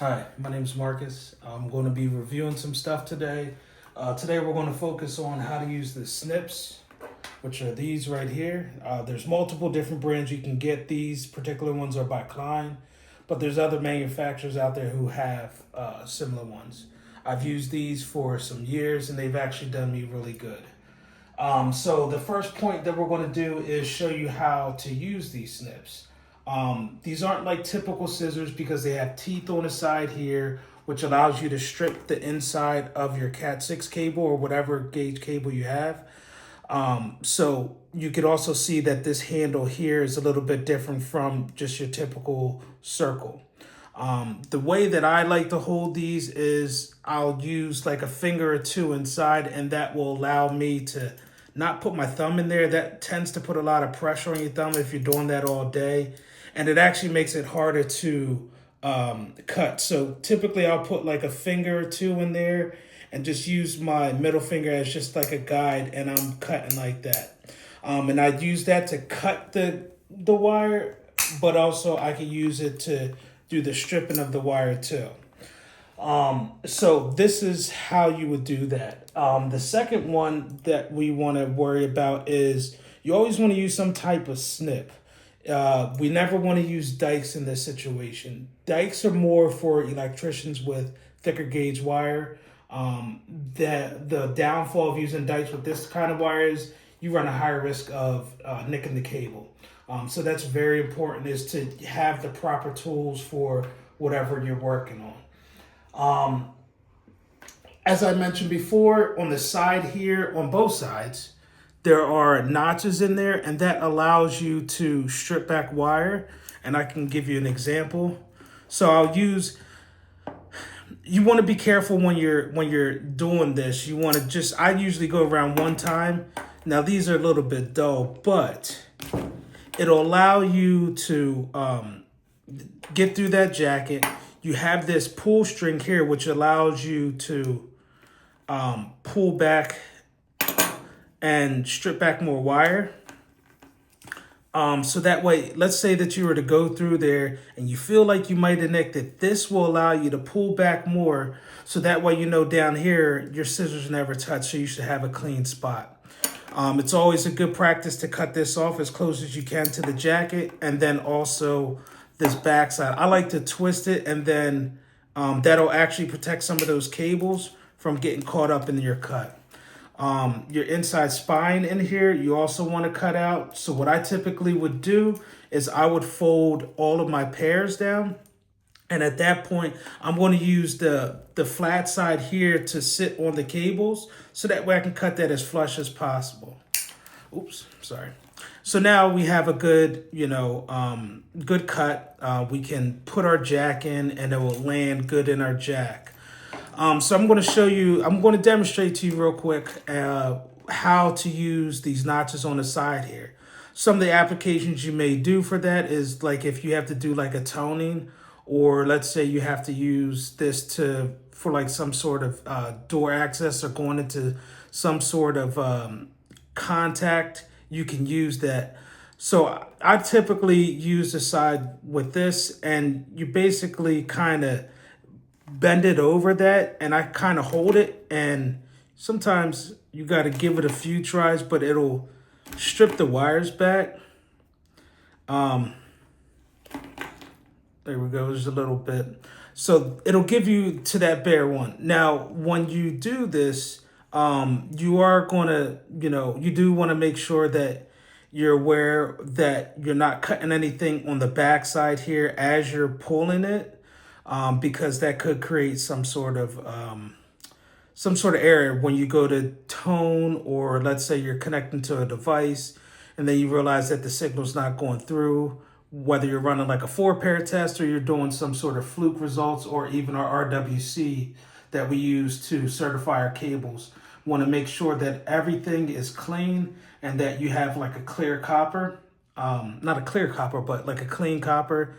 Hi, my name is Marcus. I'm going to be reviewing some stuff today. Today we're going to focus on how to use the Snips, which are these right here. There's multiple different brands you can get. These particular ones are by Klein, but there's other manufacturers out there who have similar ones. I've used these for some years and they've actually done me really good. So the first point that we're going to do is show you how to use these snips. These aren't like typical scissors because they have teeth on the side here, which allows you to strip the inside of your Cat 6 cable or whatever gauge cable you have. So you could also see that this handle here is a little bit different from just your typical circle. The way that I like to hold these is I'll use like a finger or two inside, and that will allow me to not put my thumb in there. That tends to put a lot of pressure on your thumb if you're doing that all day. And it actually makes it harder to cut. So typically I'll put like a finger or two in there and just use my middle finger as just like a guide, and I'm cutting like that. And I use that to cut the wire, but also I can use it to do the stripping of the wire too. So this is how you would do that. The second one that we want to worry about is you always want to use some type of snip. We never want to use DYKES in this situation. DYKES are more for electricians with thicker gauge wire. The downfall of using DYKES with this kind of wire is you run a higher risk of nicking the cable. So that's very important, is to have the proper tools for whatever you're working on. As I mentioned before, on the side here, on both sides, there are notches in there, and that allows you to strip back wire. And I can give you an example. So you want to be careful when you're doing this. You want to I usually go around one time. Now these are a little bit dull, but it'll allow you to get through that jacket. You have this pull string here, which allows you to pull back and strip back more wire. So that way, let's say that you were to go through there and you feel like you might have nicked it. This will allow you to pull back more. So that way, down here, your scissors never touch. So you should have a clean spot. It's always a good practice to cut this off as close as you can to the jacket. And then also this backside. I like to twist it, and then that'll actually protect some of those cables from getting caught up in your cut. Your inside spine in here, you also want to cut out. So what I typically would do is I would fold all of my pairs down. And at that point, I'm going to use the flat side here to sit on the cables. So that way I can cut that as flush as possible. Oops, sorry. So now we have a good, good cut. We can put our jack in and it will land good in our jack. So I'm going to demonstrate to you real quick how to use these notches on the side here. Some of the applications you may do for that is like if you have to do like a toning, or let's say you have to use this for like some sort of door access or going into some sort of contact, you can use that. So I typically use the side with this, and you basically kind of bend it over that, and I kind of hold it, and sometimes you got to give it a few tries, but it'll strip the wires back. There we go, just a little bit. So it'll give you to that bare one. Now, when you do this, you are going to, you do want to make sure that you're aware that you're not cutting anything on the back side here as you're pulling it, because that could create some sort of error when you go to tone, or let's say you're connecting to a device and then you realize that the signal's not going through, whether you're running like a 4-pair test or you're doing some sort of fluke results, or even our RWC that we use to certify our cables. Want to make sure that everything is clean and that you have like a clear copper, not a clear copper, but like a clean copper.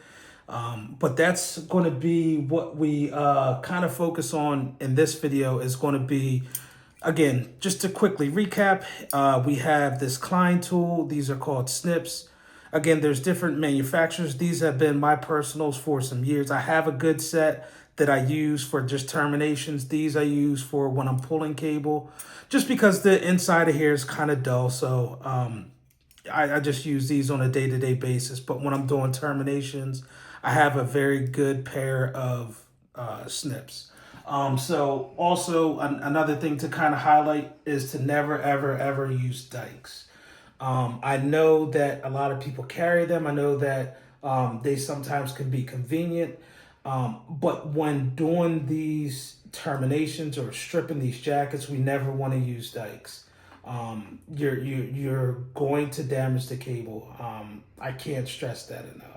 But that's going to be what we kind of focus on in this video. Is going to be, again, just to quickly recap, we have this Klein tool. These are called Snips. Again, there's different manufacturers. These have been my personals for some years. I have a good set that I use for just terminations. These I use for when I'm pulling cable, just because the inside of here is kind of dull. So I just use these on a day-to-day basis. But when I'm doing terminations, I have a very good pair of snips. So also another thing to kind of highlight is to never, ever, ever use DYKES. I know that a lot of people carry them. I know that they sometimes can be convenient. But when doing these terminations or stripping these jackets, we never want to use DYKES. You're going to damage the cable. I can't stress that enough.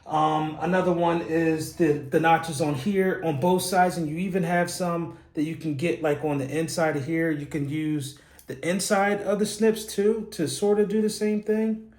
Another one is the notches on here on both sides, and you even have some that you can get like on the inside of here. You can use the inside of the snips too to sort of do the same thing.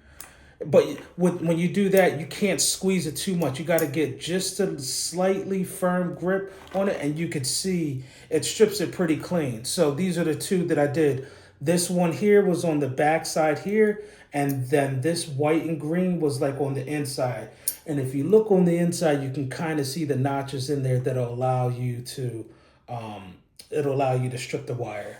But when you do that, you can't squeeze it too much. You got to get just a slightly firm grip on it, and you can see it strips it pretty clean. So these are the two that I did. This one here was on the back side here, and then this white and green was like on the inside. And if you look on the inside, you can kind of see the notches in there that'll allow you to strip the wire.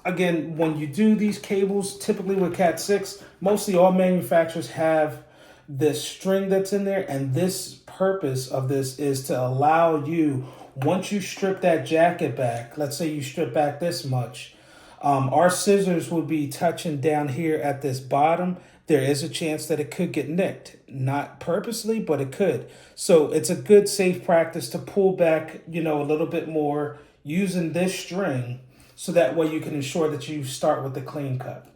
Again, when you do these cables, typically with Cat 6, mostly all manufacturers have this string that's in there, and this purpose of this is to allow you, once you strip that jacket back, let's say you strip back this much, our scissors will be touching down here at this bottom. There is a chance that it could get nicked. Not purposely, but it could. So it's a good safe practice to pull back, a little bit more using this string, so that way you can ensure that you start with the clean cut.